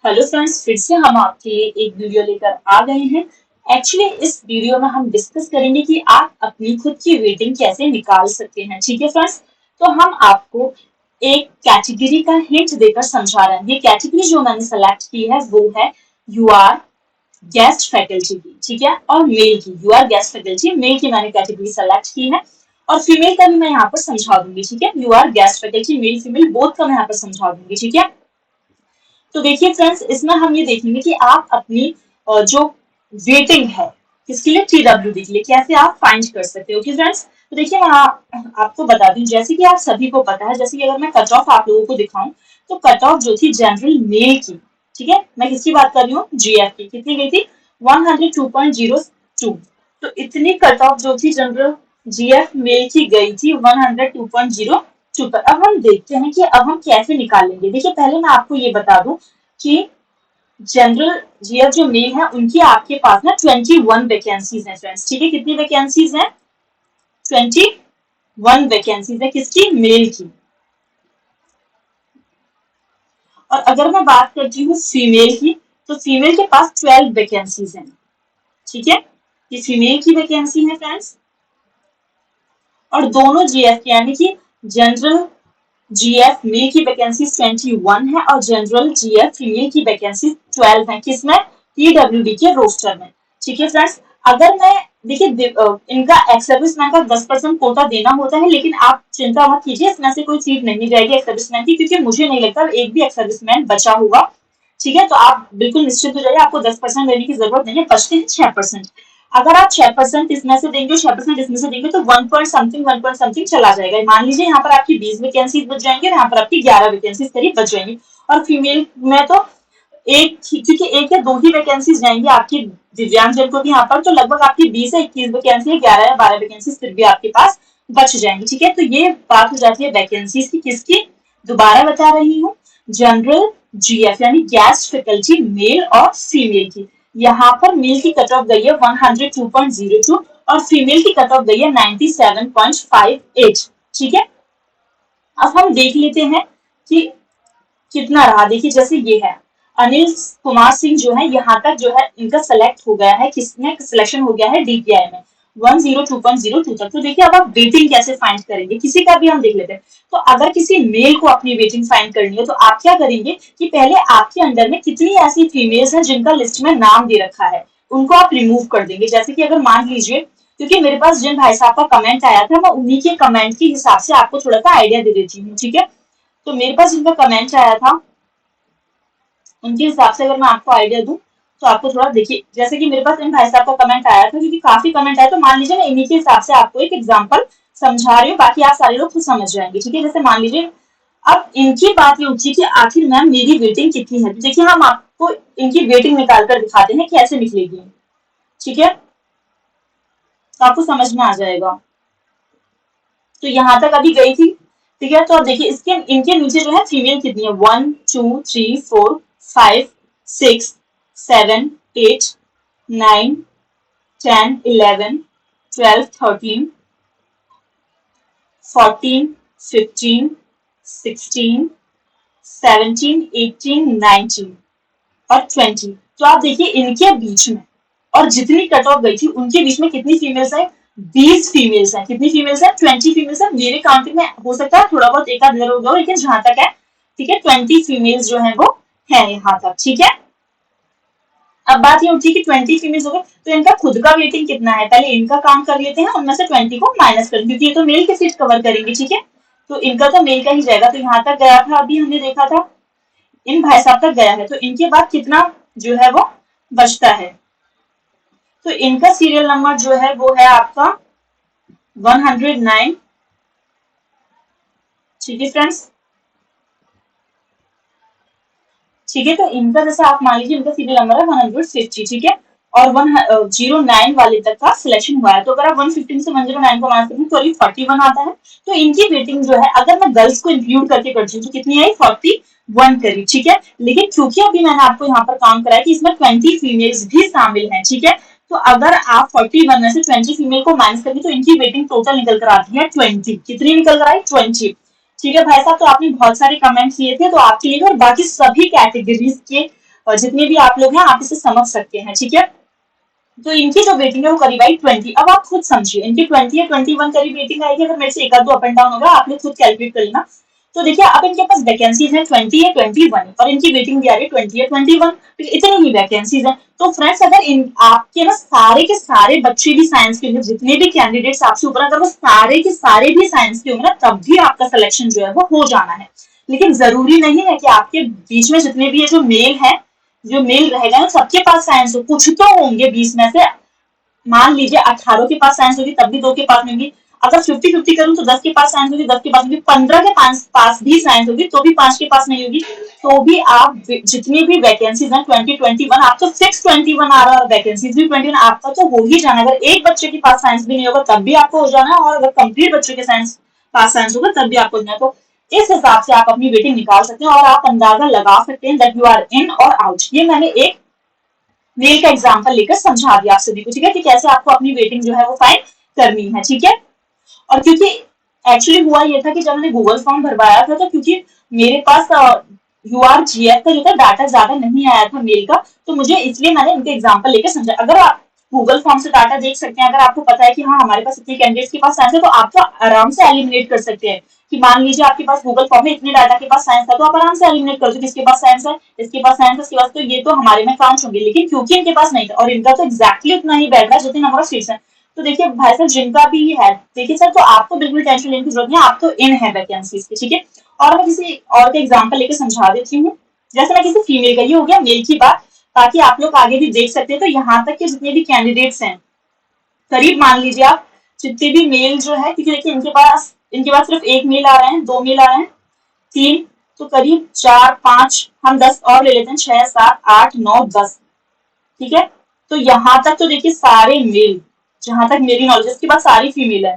Hello friends, फिर से हम आपके लिए एक वीडियो लेकर आ गए हैं। एक्चुअली इस वीडियो में हम डिस्कस करेंगे कि आप अपनी खुद की रेटिंग कैसे निकाल सकते हैं। ठीक है फ्रेंड्स, तो हम आपको एक कैटेगरी का हिंट देकर समझा रहे हैं। ये कैटेगरी जो मैंने सेलेक्ट की है वो है यू आर गेस्ट फैकल्टी की, ठीक है, और मेल की। You are guest faculty mail की मैंने कैटेगरी सेलेक्ट की है और फीमेल का भी मैं यहाँ पर समझा दूंगी। ठीक है, you are guest faculty male female both का मैं यहाँ पर समझा दूंगी। ठीक है, तो देखिए फ्रेंड्स, इसमें हम ये देखेंगे कि आप अपनी जो वेटिंग है किसके लिए, TWD के लिए, कैसे आप फाइंड कर सकते हो। ओके फ्रेंड्स, तो देखिए मैं आपको बता दूं, जैसे कि आप सभी को पता है, जैसे कि अगर मैं कट ऑफ आप लोगों को दिखाऊं तो कट ऑफ जो थी जनरल मेल की, ठीक है, मैं किसकी बात कर रही हूँ, GF की, कितनी गई थी 102.02। तो इतनी कट ऑफ जो थी जनरल GF मेल की गई थी 102.02 पर। अब हम देखते हैं कि अब हम कैसे निकालेंगे। देखिए पहले मैं आपको ये बता दूं कि जनरल GF जो मेल है उनकी आपके पास ना 21 वैकेंसीज हैं फ्रेंड्स। ठीक है, कितनी वैकेंसीज हैं, 21 वैकेंसीज है किसकी, मेल की। और अगर मैं बात करती हूँ फीमेल की, तो फीमेल के पास 12 वैकेंसीज हैं। ठीक है, ये फीमेल की वैकेंसी है फ्रेंड्स। और दोनों GF यानी कि जनरल GF मेल की वैकेंसी 21 है और जनरल GF फीमेल की वैकेंसी 12 है। किसमें, TWD के रोस्टर में। ठीक है फ्रेंड्स, अगर मैं देखिए इनका एक्स सर्विसमैन का 10% कोटा देना होता है, लेकिन आप चिंता मत कीजिए, इसमें से कोई सीट नहीं जाएगी एक्स सर्विसमैन की, क्योंकि मुझे नहीं लगता एक भी एक्स सर्विसमैन बचा होगा। ठीक है, तो आप बिल्कुल निश्चित हो जाइए, आपको 10% देने की जरूरत नहीं है, बचते हैं 6%। अगर आप 6% इसमें से देंगे, 6% इसमें से देंगे, तो 1 पॉइंट समथिंग चला जाएगा। मान लीजिए यहाँ पर आपकी 20 वैकेंसी बच जाएंगे और यहाँ पर आपकी 11 वैकेंसी करीब बच जाएंगी। और फीमेल में तो क्योंकि एक या दो ही वैकेंसी जाएंगी आपकी दिव्यांग जन को भी यहाँ पर, तो लगभग आपकी 20 या 21 वैकेंसी, 11 या 12 वैकेंसी फिर भी आपके पास बच जाएंगी। ठीक है, तो ये बात हो जाती है वैकेंसीज की, किसकी, दोबारा बता रही हूँ, जनरल GF यानी गेस्ट फैकल्टी मेल और फीमेल की। यहाँ पर मेल की कट ऑफ गई है 102.02 और फीमेल की कट ऑफ गई है 97.58। ठीक है, अब हम देख लेते हैं कि कितना रहा। देखिए जैसे ये है, अनिल कुमार सिंह जो है यहाँ तक जो है इनका सेलेक्ट हो गया है, किसमें सिलेक्शन हो गया है, DPI में 102.02 तक। तो देखिए अब आप वेटिंग कैसे फाइंड करेंगे, किसी का भी हम देख लेते हैं। तो अगर किसी मेल को अपनी वेटिंग फाइंड करनी है तो आप क्या करेंगे कि पहले आपके अंडर में कितनी ऐसी फीमेल्स हैं जिनका लिस्ट में नाम दे रखा है, उनको आप रिमूव कर देंगे। जैसे कि अगर मान लीजिए, क्योंकि मेरे पास जिन भाई साहब का कमेंट आया था, मैं उन्हीं के कमेंट के हिसाब से आपको थोड़ा सा आइडिया दे देती हूँ। ठीक है, तो मेरे पास जिनका कमेंट आया था उनके हिसाब से अगर मैं आपको आइडिया दूं तो आपको थोड़ा देखिए, जैसे कि मेरे पास इन भाई साहब का कमेंट आया था, क्योंकि काफी कमेंट आया, तो मान लीजिए मैं इन्हीं के हिसाब से आपको एक एग्जांपल समझा रही हूँ, बाकी आप सारे लोग खुद समझ जाएंगे। ठीक है, जैसे मान लीजिए अब इनकी बात ये उठी कि आखिर मैम मेरी वेटिंग कितनी है। तो देखिए हम आपको इनकी वेटिंग निकाल कर दिखाते हैं कैसे निकलेगी। ठीक है, तो आपको समझ में आ जाएगा। तो यहाँ तक अभी गई थी। ठीक है, तो अब देखिए इसके इनके नीचे जो है फीमेल कितनी है, 1 2 3 4 5 6 7 8 9 10 11 12 13 14 15 16 17 18 19 और 20। तो आप देखिए इनके बीच में और जितनी कट ऑफ गई थी उनके बीच में कितनी फीमेल्स है, 20 फीमेल्स है। कितनी फीमेल्स है, 20 फीमेल्स है। मेरे काउंटिंग में हो सकता है थोड़ा बहुत एक आध इधर होगा, लेकिन जहां तक है, ठीक है, 20 फीमेल्स जो है वो है यहाँ तक। ठीक है, अब बात ये उठी कि 20 फीमेल्स हो गए, तो इनका खुद का वेटिंग कितना है, पहले इनका काम कर लेते हैं, उनमें से 20 को माइनस कर, क्योंकि ये तो मेल की सीट कवर करेंगे। ठीक है, तो इनका तो मेल का ही जाएगा, तो यहाँ तक गया था, अभी हमने देखा था इन भाई साहब तक गया है, तो इनके बाद कितना जो है वो बचता है। तो इनका सीरियल नंबर जो है वो है आपका 109। ठीक है फ्रेंड्स, ठीक है, तो इनका जैसे आप मान लीजिए इनका सीरियल नंबर है 150। ठीक है, और 109 वाले तक का सिलेक्शन हुआ है, तो अगर आप 115 से 109 को माइनस करें तो करीब 41 आता है। तो इनकी वेटिंग जो है, अगर मैं गर्ल्स को इंक्लूड करके करती हूँ तो कितनी आई, 41 करीब। ठीक है, लेकिन क्योंकि अभी मैंने आपको यहाँ पर काम कराया कि इसमें 20 फीमेल्स भी शामिल हैं। ठीक है, तो अगर आप 41 में से 20 फीमेल को माइनस करेंगे तो इनकी वेटिंग टोटल निकल कर आती है 20। कितनी निकल कर आई, 20। ठीक है भाई साहब, तो आपने बहुत सारे कमेंट्स किए थे, तो आपके लिए और बाकी सभी कैटेगरीज के जितने भी आप लोग हैं आप इसे समझ सकते हैं, ठीक है। तो इनकी जो वेटिंग है वो करीब आई 20। अब आप खुद समझिए इनकी 20 या 21 करीब वेटिंग आएगी। अगर मेरे से एक आध दो अप एंड डाउन होगा, आप लोग खुद कैलकुलेट कर लेना। तो देखिए अब इनके पास वैकेंसीज है 20 या 21 और इनकी वेटिंग भी आ रही है 20 या 21, तो इतनी ही वैकेंसीज है। तो फ्रेंड्स अगर इन आपके ना सारे के सारे बच्चे भी साइंस के होंगे, जितने भी कैंडिडेट्स आपसे ऊपर, अगर वो सारे के सारे भी साइंस के होंगे ना, तब भी आपका सिलेक्शन जो है वो हो जाना है। लेकिन जरूरी नहीं है कि आपके बीच में जितने भी जो मेल है, जो मेल रहेगा ना, सबके पास साइंस हो। कुछ तो होंगे 20 में से, मान लीजिए 18 के पास साइंस होगी तब भी 2 के पास नहीं होगी। अगर 50-50 करूं तो 10 के पास साइंस होगी, 10 के पास होगी, 15 के पास भी साइंस होगी तो भी 5 के पास नहीं होगी। तो भी आप जितनी भी वैकेंसीज हैं 20-21, आप तो फिक्स 21 आ रहा है, वैकेंसीज भी 21, आपका तो हो ही जाना। अगर एक बच्चे के पास साइंस भी नहीं होगा तब भी आपको हो जाना है, और अगर कंप्लीट बच्चे के पास साइंस होगा तब भी आपको हो जाना। तो इस हिसाब से आप अपनी वेटिंग निकाल सकते हैं और आप अंदाजा लगा सकते हैं दैट यू आर इन और आउट। ये मैंने एक मेल का एग्जाम्पल लेकर समझा दिया आप सभी को, ठीक है, कि कैसे आपको अपनी वेटिंग जो है वो फाइंड करनी है, ठीक है। और क्योंकि एक्चुअली हुआ ये था कि जब मैंने गूगल फॉर्म भरवाया था, तो क्योंकि मेरे पास URGF का जो था डाटा ज्यादा नहीं आया था मेल का, तो मुझे इसलिए मैंने इनके एग्जाम्पल लेकर समझा। अगर आप गूगल फॉर्म से डाटा देख सकते हैं, अगर आपको पता है कि हाँ हमारे पास इतने कैंडिडेट्स के पास साइंस है, तो आप तो आराम से एलिमिनेट कर सकते हैं। कि मान लीजिए आपके पास गूगल फॉर्म में इतने डाटा के पास साइंस था, तो आप आराम से एलिमिनेट कर दो, किसके पास साइंस है, इसके पास साइंस है, इसके पास, तो ये तो हमारे में काउंट होंगे। लेकिन क्योंकि इनके पास नहीं था और इनका तो एग्जैक्टली उतना ही बैठ रहा है जितने नंबर ऑफ सीट्स है, तो देखिए भाई साहब जिनका भी है, देखिए सर, तो आपको बिल्कुल टेंशन लेने की जरूरत नहीं है, आप तो इन है वैकेंसीज के, ठीक है। और मैं किसी और का एग्जाम्पल लेकर समझा देती हूँ। जैसे मैं किसी फीमेल का, ये हो गया मेल की बात, ताकि आप लोग आगे भी देख सकते हैं। तो यहाँ तक के जितने भी कैंडिडेट्स हैं, करीब मान लीजिए आप जितने भी मेल जो है, क्योंकि देखिए इनके पास सिर्फ एक मेल आ रहे हैं, 2 मेल आ रहे हैं, 3, तो करीब 4, 5, हम 10 और ले लेते हैं, 6, 7, 8, 9, 10, ठीक है। तो यहाँ तक तो देखिए सारे मेल, जहां तक मेरी नॉलेज, इसके बाद सारी फीमेल है।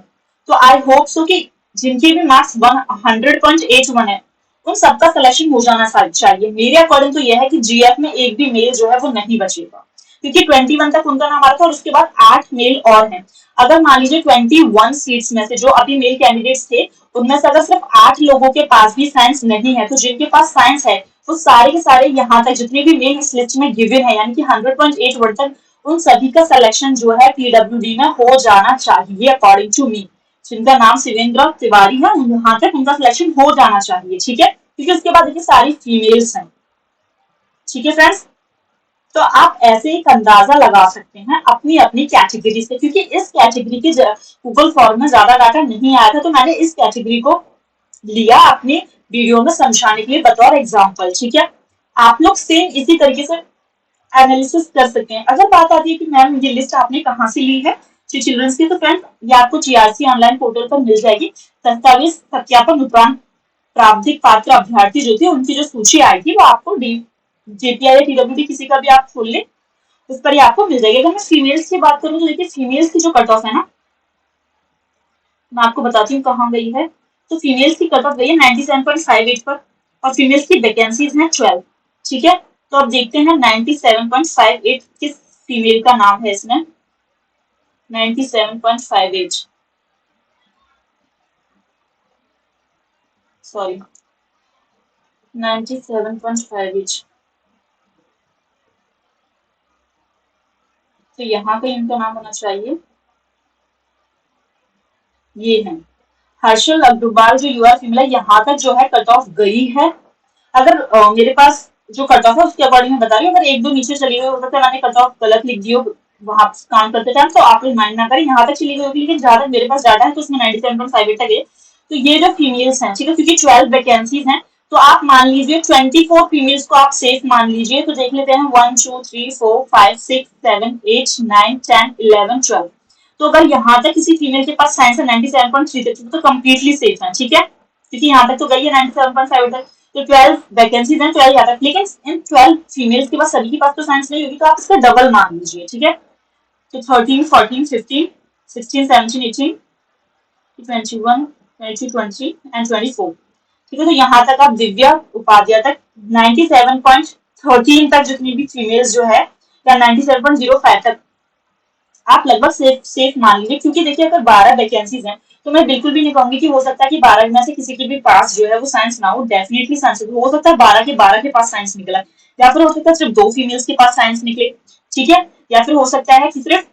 तो आई होप सो कि जिनके भी मार्क्स 100.81 है, उन सबका सिलेक्शन हो जाना चाहिए। मेरे अकॉर्डिंग तो यह है कि GF में एक भी मेल जो है वो नहीं बचेगा, क्योंकि 21 तक उनका नाम आ रहा था और उसके बाद 8 मेल और हैं। अगर मान लीजिए 21 सीट्स में से जो अभी मेल कैंडिडेट्स थे, उनमें से अगर सिर्फ 8 लोगों के पास भी साइंस नहीं है, तो जिनके पास साइंस है वो सारे के सारे यहाँ तक जितने भी मेल इस लिस्ट में गिवन है, यानी कि 100.81 तक, उन सभी का सिलेक्शन जो है PWD में हो जाना चाहिए अकॉर्डिंग टू मी। जिनका नाम शिवेंद्र तिवारी है, यहाँ तक उनका सिलेक्शन हो जाना चाहिए, ठीक है, क्योंकि उसके बाद देखिए सारी फीमेल्स हैं, ठीक है फ्रेंड्स। तो आप ऐसे एक अंदाजा लगा सकते हैं अपनी अपनी कैटेगरी से, क्योंकि इस कैटेगरी के गूगल फॉर्म में ज्यादा डाटा नहीं आया था, तो मैंने इस कैटेगरी को लिया अपने वीडियो में समझाने के लिए बतौर एग्जाम्पल, ठीक है। आप लोग सेम इसी तरीके से एनालिसिस कर सकते हैं। अगर बात आती है कि मैम ये लिस्ट आपने कहाँ से ली है चिल्ड्रंस की, तो फ्रेंड ये आपको GRC ऑनलाइन पोर्टल पर मिल जाएगी। दस्तावेज सत्यापन उपरांत प्रावधिक पात्र अभ्यर्थी जो थे उनकी जो सूची आई थी, वो आपको JPI या TWD किसी का भी आप खोल ले, उस पर ही आपको मिल जाएगी। अगर मैं फीमेल्स की बात करूँ तो देखिए फीमेल्स की जो कट ऑफ है ना, मैं आपको बताती हूँ कहाँ गई है। तो फीमेल्स की कट ऑफ गई है 97.58 पर, और फीमेल्स की वैकेंसीज हैं 12, ठीक है। तो अब देखते हैं 97.58 किस फीमेल का नाम है इसमें। 97.58, सॉरी 97.58, तो यहाँ पे इनका नाम होना चाहिए, ये है हर्षल अग्रवाल, जो यूआर फीमेल है, यहाँ तक जो है कट ऑफ गई है। अगर मेरे पास जो कट ऑफ है उसके अकॉर्डिंग मैं बता रही हूँ, अगर एक दो नीचे चली गई, हो सकता है मैंने कट ऑफ गलत लिख दी हो वहां काम करते टाइम, तो आप लोग माइंड ना करें, यहाँ तक चली गई होगी। लेकिन जहां तक मेरे पास डाटा है तो उसमें 97.58 तक है। तो ये जो फीमेल्स हैं, ठीक है, क्योंकि 12 वैकेंसीज हैं, तो आप मान लीजिए 24 फीमेल्स को आप सेफ मान लीजिए। तो देख लेते हैं 1 2 3 4 5 6 7 8 9 10 11 12। तो अगर यहाँ तक किसी फीमेल के पास साइंस है 97.3 तक, तो कम्प्लीटली सेफ है, ठीक है, क्योंकि यहाँ तक तो गई है 97.5 तक। तो 12 वैकेंसीज हैं, 12 यहाँ तक। लेकिन इन 12 फीमेल्स के पास सभी के पास तो साइंस नहीं होगी, तो आप इसका डबल मान लीजिए, ठीक है। तो 13 14 15 16 17 18 21 22 23 एंड 24, ठीक है। तो यहाँ तक आप दिव्या उपाध्याय तक 97.13 तक जितनी भी फीमेल्स जो है, या 97.05 तक आप लगभग सेफ मान लीजिए। क्योंकि देखिए अगर 12 वैकेंसीज हैं तो मैं बिल्कुल भी नहीं कहूंगी कि हो सकता है कि 12 में से किसी के भी पास जो है वो साइंस ना हो, डेफिनेटली साइंस हो सकता है 12 के पास साइंस निकला, या फिर हो सकता है सिर्फ 2 फीमेल्स के पास साइंस निकले, ठीक है, या फिर हो सकता है कि सिर्फ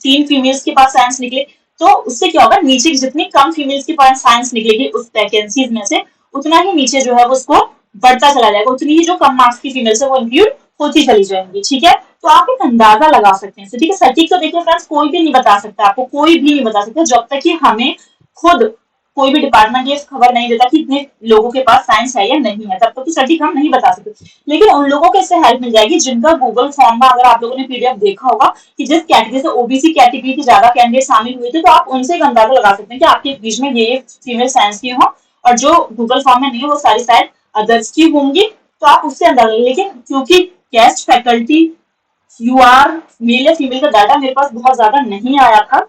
3 फीमेल्स के पास साइंस निकले। तो उससे क्या होगा, नीचे जितनी कम फीमेल्स के पास साइंस निकलेगी उस वैकेंसीज में से, उतना ही नीचे जो है वो उसको बढ़ता चला जाएगा, उतनी ही जो कम मार्क्स की फीमेल्स है वो इंक्लूड होती चली जाएंगी, ठीक है। तो आप एक अंदाजा लगा सकते हैं, ठीक है। सटीक तो देखिए फ्रेंड्स कोई भी नहीं बता सकता, आपको कोई भी नहीं बता सकता जब तक कि हमें खुद कोई भी डिपार्टमेंट ये खबर नहीं देता कि इतने लोगों के पास साइंस है या नहीं है, तब तक तो सटीक हम नहीं बता सकते। लेकिन उन लोगों को इससे हेल्प मिल जाएगी जिनका गूगल फॉर्म में, अगर आप लोगों ने पीडीएफ देखा होगा कि जिस कैटेगरी से ओबीसी कैटेगरी के ज्यादा कैंडिडेट शामिल हुए थे, तो आप उनसे एक अंदाजा लगा सकते हैं कि आपके बीच में ये फीमेल साइंस की हो, और जो गूगल फॉर्म में नहीं है वो सारी शायद अदर्स की होंगी, तो आप उससे अंदाजा। लेकिन क्योंकि गेस्ट फैकल्टी यूआर मेल या फीमेल का डाटा मेरे पास बहुत ज्यादा नहीं आया था,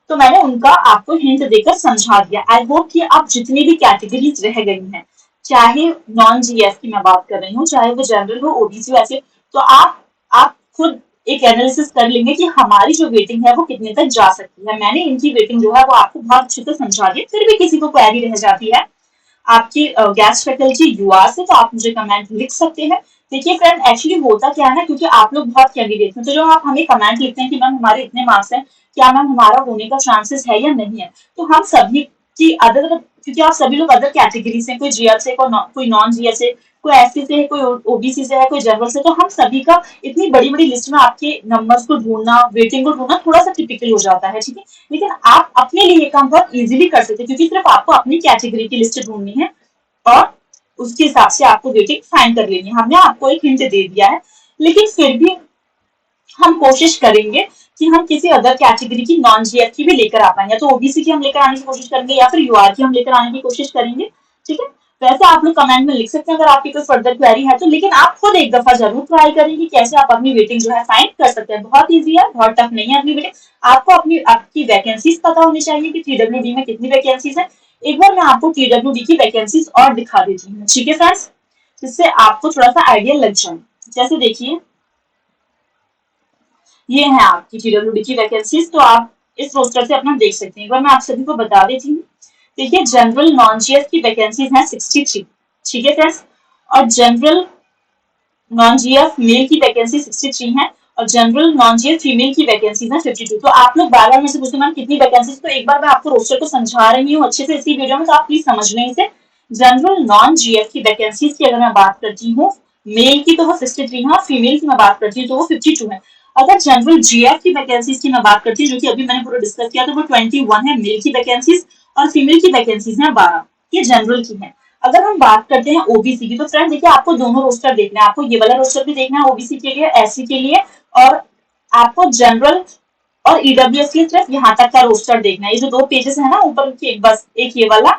तो मैंने उनका आपको हिंट देकर समझा दिया। आई होप कि आप जितनी भी कैटेगरीज रह गई हैं, चाहे नॉन जीएफ की मैं बात कर रही हूँ, चाहे वो जनरल हो, ओबीसी हो, ऐसे, तो आप खुद एक एनालिसिस कर लेंगे कि हमारी जो वेटिंग है वो कितने तक जा सकती है। मैंने इनकी वेटिंग जो है वो आपको बहुत अच्छे से समझा दी। फिर भी किसी को क्वेरी रह जाती है आपकी गेस्ट फैकल्टी यूआर से, तो आप मुझे कमेंट लिख सकते हैं। देखिए फ्रेंड, एक्चुअली होता क्या है ना, क्योंकि आप लोग बहुत कैंडिडेट हैं, तो जो आप हमें कमेंट लिखते हैं कि मैम हमारे इतने मार्क्स हैं, क्या मैम हमारा होने का चांसेस है या नहीं है, तो हम सभी की अदर, क्योंकि आप सभी लोग अदर कैटेगरी से, कोई जीएफ से, कोई नॉन जीएफ से, कोई एससी से है, कोई ओबीसी से है, कोई जनरल से, तो हम सभी का इतनी बड़ी बड़ी लिस्ट में आपके नंबर्स को ढूंढना, वेटिंग को ढूंढना थोड़ा सा टिपिकल हो जाता है, ठीक है। लेकिन आप अपने लिए ये काम बहुत इजीली कर सकते हैं, क्योंकि सिर्फ आपको अपनी कैटेगरी की लिस्ट ढूंढनी है और उसके हिसाब से आपको वेटिंग फाइंड कर लेनी है। हमने आपको एक हिंट दे दिया है, लेकिन फिर भी हम कोशिश करेंगे कि हम किसी अदर कैटेगरी की नॉन जीएफ की भी लेकर आ पाए, या तो ओबीसी की हम लेकर आने की कोशिश करेंगे या फिर यूआर की हम लेकर आने की कोशिश करेंगे, ठीक है। वैसे आप लोग कमेंट में लिख सकते हैं अगर आपकी कोई फर्दर क्वेरी है तो, लेकिन आप खुद एक दफा जरूर ट्राई करेंगे कैसे आप अपनी वेटिंग जो है फाइंड कर सकते हैं। बहुत ईजी है, बहुत टफ नहीं है अपनी वेटिंग। आपको आपकी वैकेंसीज पता होनी चाहिए कि टीडब्ल्यूडी में कितनी वैकेंसीज है। एक बार मैं आपको टीडब्ल्यूडी की वैकेंसीज और दिखा देती हूँ, ठीक है फ्रेंड्स, जिससे आपको थोड़ा सा आइडिया लग जाए। जैसे देखिए, ये है आपकी टीडब्ल्यूडी की वैकेंसीज, तो आप इस रोस्टर से अपना देख सकते हैं। एक बार मैं आप सभी को बता देती हूँ। देखिए, जनरल नॉन जीएफ की वैकेंसीज हैं 63, ठीक है फ्रेंड्स, और जनरल नॉन जीएफ मेल की वैकेंसी 63 है, और जनरल नॉन जीएफ फीमेल की वैकेंसीज है 52। तो आप लोग बार बार में से पूछते हैं कितनी वैकेंसीज, तो एक बार मैं आपको रोस्टर को समझा रही हूँ अच्छे से इसी वीडियो में, तो आप प्लीज समझ लें इसे। जनरल नॉन जीएफ की वैकेंसीज की अगर मैं बात करती हूँ मेल की, तो वो 63 है, और फीमेल की मैं बात करती हूँ तो वो 52 है। अगर जनरल जीएफ की वैकेंसीज की मैं बात करती हूँ, जो कि अभी मैंने पूरा डिस्कस किया, तो वो 21 है मेल की वैकेंसीज, और फीमेल की वैकेंसीज है 12, ये जनरल की है। अगर हम बात करते हैं ओबीसी की, तो फ्रेंड देखिए, आपको दोनों रोस्टर देखना है, आपको ये वाला रोस्टर भी देखना है ओबीसी के लिए, एससी के लिए, और आपको जनरल और ईडब्ल्यूएस के सिर्फ यहाँ तक का रोस्टर देखना है। ये जो 2 पेजेस है ना ऊपर के, बस एक ये वाला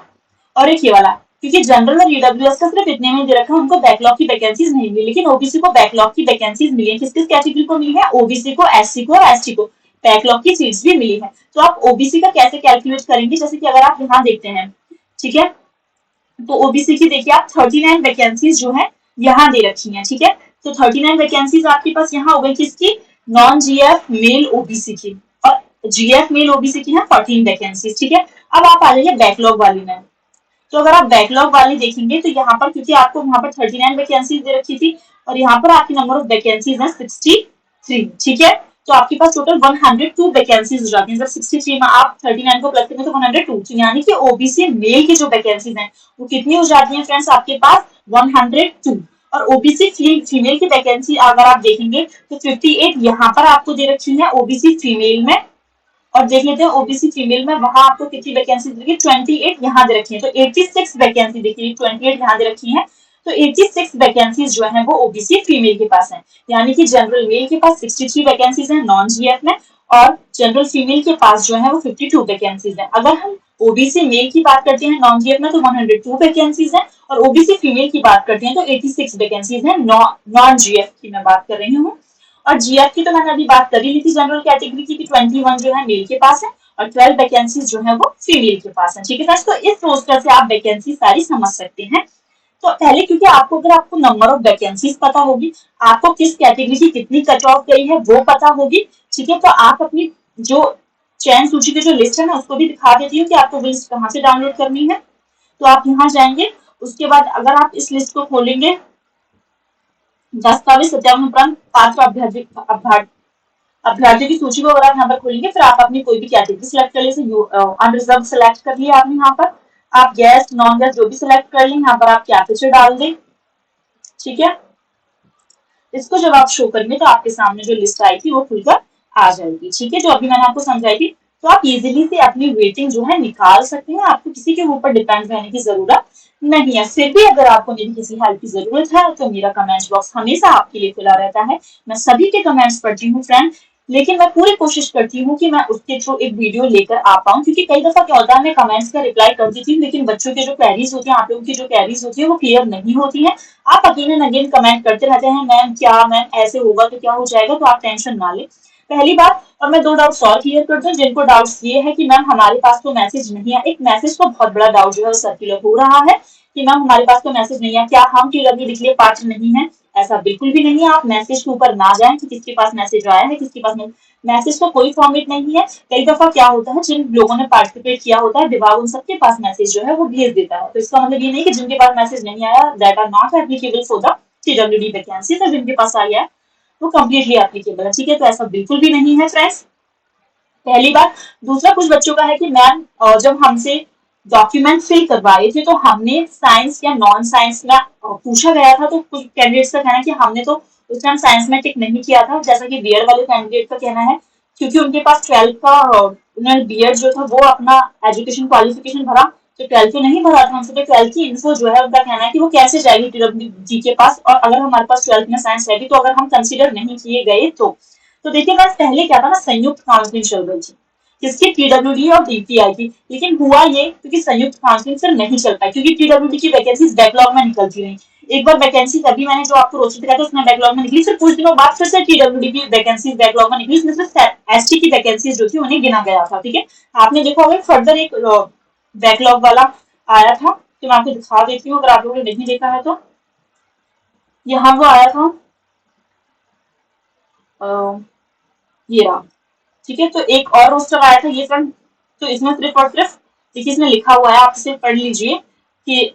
और एक ये वाला, क्योंकि जनरल और ईडब्ल्यूएस का सिर्फ इतने में दे रखा है, उनको बैकलॉग की वैकेंसीज नहीं मिली, लेकिन ओबीसी को बैकलॉग की वैकेंसीज मिली है। किस किस कैटेगरी को मिली है? ओबीसी को, एससी को और एसटी को बैकलॉग की सीट्स भी मिली है। तो आप ओबीसी का कैसे कैलकुलेट करेंगे, जैसे कि अगर आप यहाँ देखते हैं, ठीक है, तो ओबीसी की देखिए आप 39 वैकेंसीज जो है यहाँ दे रखी हैं, ठीक है। तो 39 वैकेंसीज आपके पास यहाँ हो गई किसकी? नॉन जीएफ मेल ओबीसी की, और जीएफ मेल ओबीसी की है 14 वैकेंसीज, ठीक है। अब आप आ जाइए बैकलॉग वाली में। तो अगर आप बैकलॉग वाली देखेंगे तो यहाँ पर, क्योंकि आपको वहां पर 39 वैकेंसीज दे रखी थी, और यहाँ पर आपकी नंबर ऑफ वैकेंसीज है 63, ठीक है। तो आपके पास टोटल 102 वैकेंसीज हो जाती है। जब 63 में आप 39 को प्लस करेंगे तो 102, तो यानी कि ओबीसी मेल की जो वैकेंसीज हैं वो कितनी हो जाती है फ्रेंड्स आपके पास? 102। और ओबीसी फीमेल की वैकेंसी अगर आप देखेंगे तो 58 यहाँ पर आपको दे रखी है ओबीसी फीमेल में, और देख लेते हैं ओबीसी फीमेल में वहां आपको कितनी वैकेंसी देखिए 28 यहाँ दे रखी है, तो 86 वैकेंसी देखिए 28 यहाँ दे रखी है, तो 86 वैकेंसीज जो है वो ओबीसी फीमेल के पास है। यानी कि जनरल मेल के पास 63 वैकेंसीज है नॉन जीएफ में, और जनरल फीमेल के पास जो है वो 52 वैकेंसीज है। अगर हम ओबीसी मेल की बात करते हैं नॉन जीएफ में तो 102 वैकेंसीज है, और ओबीसी फीमेल की बात करते हैं तो 86 वैकेंसीज है नॉन जीएफ की मैं बात कर रही हूँ। और जीएफ की तो मैंने अभी बात कर ही ली थी जनरल कैटेगरी की, 21 जो है मेल के पास है, और 12 वैकेंसीज जो है वो फीमेल के पास है, ठीक है फ्रेंड्स। तो इस रोस्टर से आप वैकेंसी सारी समझ सकते हैं। तो पहले, क्योंकि अगर आपको नंबर ऑफ वैकेंसीज पता होगी, आपको किस कैटेगरी की कितनी कट ऑफ गई है वो पता होगी, ठीक है, तो आप अपनी जो चयन सूची की जो लिस्ट है ना उसको भी दिखा देती हूँ कि आपको वो लिस्ट कहाँ से डाउनलोड करनी है। तो आप यहाँ जाएंगे, उसके बाद अगर आप इस लिस्ट को खोलेंगे, दस्तावेज सत्यापन उपरांत पात्र अभ्यर्थियों की सूची को अगर आप यहाँ पर खोलेंगे, फिर आप अपनी कोई भी कैटेगरी सिलेक्ट कर लीजिए। अनरिजर्व सिलेक्ट कर लिया आपने, यहाँ पर आप गैस नॉन गैस जो भी सिलेक्ट कर लें, यहाँ पर आप कैपिचर डाल दें। ठीक है, इसको जब आप शो करेंगे तो आपके सामने जो लिस्ट आई थी वो खुलकर आ जाएगी। ठीक है, जो अभी मैंने आपको समझाई थी। तो आप इजीली से अपनी वेटिंग जो है निकाल सकते हैं, आपको किसी के ऊपर डिपेंड रहने की जरूरत नहीं है। फिर भी अगर आपको मेरी किसी हेल्प की जरूरत है तो मेरा कमेंट बॉक्स हमेशा आपके लिए खुला रहता है। मैं सभी के कमेंट्स पढ़ती हूँ फ्रेंड, लेकिन मैं पूरी कोशिश करती हूँ कि मैं उसके थ्रू एक वीडियो लेकर आ पाऊँ, क्योंकि कई दफा क्या होता है मैं कमेंट्स का रिप्लाई कर देती हूँ, लेकिन बच्चों के जो क्वेरीज होती हैं, आप लोगों की जो क्वेरीज होती है वो क्लियर नहीं होती है। आप अगेन एंड अगेन कमेंट करते रहते हैं, मैम ऐसे होगा तो क्या हो जाएगा, तो आप टेंशन ना ले। पहली बात, और मैं 2 डाउट्स और क्लियर कर दूं, जिनको डाउट्स ये है कि मैम हमारे पास तो मैसेज नहीं है। एक मैसेज का बहुत बड़ा डाउट जो है सर्कुलर हो रहा है कि मैम हमारे पास तो मैसेज नहीं है, क्या हम TWD के लिए पात्र नहीं है? ऐसा बिल्कुल भी नहीं है। आप मैसेज के ऊपर ना जाएं कि किसके पास मैसेज आया है, किसके पास नहीं। मैसेज का कोई फॉर्मेट नहीं है। कई दफा क्या होता है, जिन लोगों ने पार्टिसिपेट किया होता है विभाग उन सबके पास मैसेज जो है वो भेज देता है। तो इसका मतलब ये नहीं कि जिनके पास मैसेज नहीं आया that are not applicable for the TWD vacancy, तो जिनके पास आ गया वो कंप्लीटली एप्लीकेबल है। ठीक है, तो ऐसा बिल्कुल भी नहीं है फ्रेंड्स, पहली बात। दूसरा, कुछ बच्चों का है कि मैम जब हमसे डॉक्यूमेंट फिल करवाए थे तो हमने साइंस या नॉन साइंस में पूछा गया था, तो कुछ कैंडिडेट्स का कहना है कि हमने तो उस टाइम साइंस में टिक नहीं किया था, जैसा कि बीएड वाले कैंडिडेट का कहना है, क्योंकि उनके पास 12 का उन्होंने बीएड जो था वो अपना एजुकेशन क्वालिफिकेशन भरा, तो 12 तो नहीं भरा था हमसे, तो 12 की इन्फो जो है उनका कहना है कि वो कैसे जाएगी TWD के पास, और अगर हमारे पास 12 में साइंस रहेगी तो अगर हम कंसिडर नहीं किए गए तो देखिए बस पहले क्या था ना, संयुक्त काउंसलिंग चल रही थी किसकी, TWD और DPI की। लेकिन हुआ ये क्योंकि संयुक्त काउंसलिंग फिर नहीं चल पाई, क्योंकि TWD की वैकेंसीज बैकलॉग में निकलती रही। एक बार वैकेंसी तभी मैंने जो आपको रोस्टर दिखाया था उसमें बैकलॉग में निकली, फिर कुछ दिनों बाद फिर से TWD की वैकेंसीज बैकलॉग में निकली, उसमें सिर्फ ST की वैकेंसीज जो थी उन्हें गिना गया था। ठीक है, आपने देखा होगा फर्दर एक बैकलॉग वाला आया था, तो मैं आपको दिखा देती हूँ अगर आप लोगों ने नहीं देखा है तो। यहाँ वो आया था, ये रहा। ठीक है, तो एक और रोस्टर आया था ये फ्रेंड, तो इसमें सिर्फ और सिर्फ देखिए इसमें लिखा हुआ है, आप इसे पढ़ लीजिए कि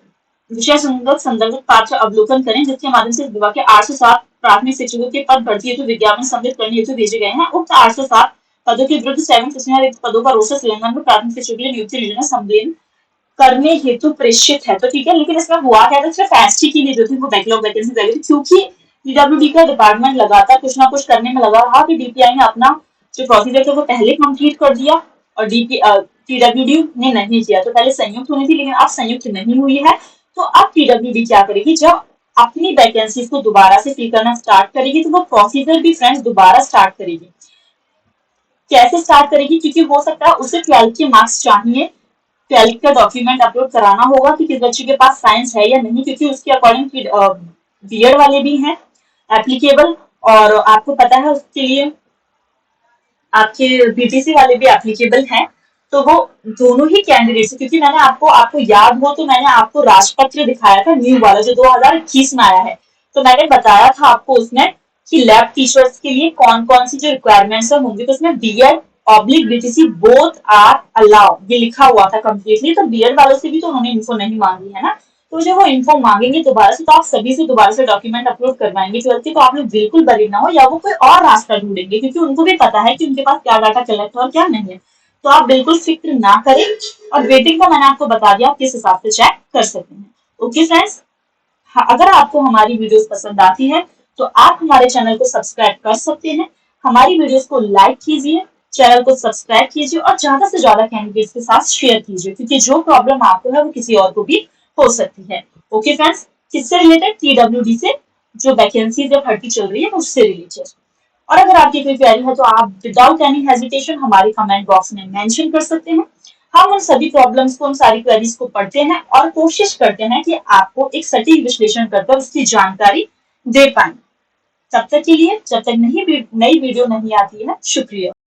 विषय संदर्भित पाठ्य अवलोकन करें जिसके माध्यम से विभाग के 807 प्राथमिक शिक्षकों के पद भर्ती हेतु विज्ञापन संबंधित करने हेतु भेजे गए हैं। उक्त 807 पदों के विरुद्ध 7 पदों का रोस्टर तेलंगाना में प्राथमिक शिक्षकों के लिए नियुक्ति निर्णय सम्मेलन करने हेतु प्रेषित है। तो ठीक है, लेकिन इसमें हुआ क्या था, सिर्फ ST के लिए जो थी वो बैकलॉग वैकेंसी आई थी, क्योंकि TWD का डिपार्टमेंट लगातार कुछ ना कुछ करने में लगा रहा, कि DPI ने अपना जो प्रोसीजर था वो पहले कंप्लीट कर दिया और TWD ने नहीं किया। तो पहले संयुक्त होनी थी लेकिन अब संयुक्त नहीं हुई है, तो अब TWD क्या करेगी, जब अपनी वैकेंसीज को दोबारा से फिल करना स्टार्ट करेगी तो वो प्रोसीजर भी फ्रेंड्स दोबारा स्टार्ट करेगी। कैसे स्टार्ट करेगी, क्योंकि हो सकता है उसे 12 के मार्क्स चाहिए, 12 का डॉक्यूमेंट अपलोड कराना होगा कि किस बच्चे के पास साइंस है या नहीं, क्योंकि उसके अकॉर्डिंग बीएड वाले भी हैं एप्लीकेबल, और आपको पता है उसके लिए आपके BTC वाले भी एप्लीकेबल हैं। तो वो दोनों ही कैंडिडेट्स, क्योंकि मैंने आपको याद हो तो मैंने आपको राजपत्र दिखाया था न्यू वाला जो 2021 में आया है, तो मैंने बताया था आपको उसमें कि लैब टीचर्स के लिए कौन कौन सी जो रिक्वायरमेंट्स होंगी, तो उसमें BEd oblique BTC both are allow ये लिखा हुआ था कम्प्लीटली। तो बीएड वालों से भी तो उन्होंने इन्फो नहीं मांगी है ना, तो जब वो इन्फो मांगेंगे दोबारा से तो आप सभी से दोबारा से डॉक्यूमेंट अपलोड करवाएंगे 12 के, तो आप लोग बिल्कुल बरी ना हो, या वो कोई और रास्ता ढूंढेंगे, क्योंकि उनको भी पता है कि उनके पास क्या डाटा कलेक्ट और क्या नहीं है। तो आप बिल्कुल फिक्र ना करें, और वेटिंग का मैंने आपको बता दिया आप किस हिसाब से चेक कर सकते हैं। ओके फ्रेंड्स, अगर आपको हमारी वीडियोस पसंद आती है तो आप हमारे चैनल को सब्सक्राइब कर सकते हैं, हमारी वीडियोस को लाइक कीजिए, चैनल को सब्सक्राइब कीजिए और ज्यादा से ज्यादा कैंडिडेट्स के साथ शेयर कीजिए, क्योंकि जो प्रॉब्लम आपको है वो किसी और को भी हो सकती है। ओके फ्रेंड्स, किससे रिलेटेड, TWD से, जो वैकेंसी जब भर्ती चल रही है उससे रिलेटेड। और अगर आपकी कोई क्वेरी है तो आप विदाउट एनी हेजिटेशन हमारे कमेंट बॉक्स में मेंशन कर सकते हैं। हम उन सभी प्रॉब्लम्स को, उन सारी क्वेरीज को पढ़ते हैं और कोशिश करते हैं कि आपको एक सटीक विश्लेषण कर उसकी जानकारी दे पाए। तब तक के लिए, जब तक नई वीडियो नहीं आती है, शुक्रिया।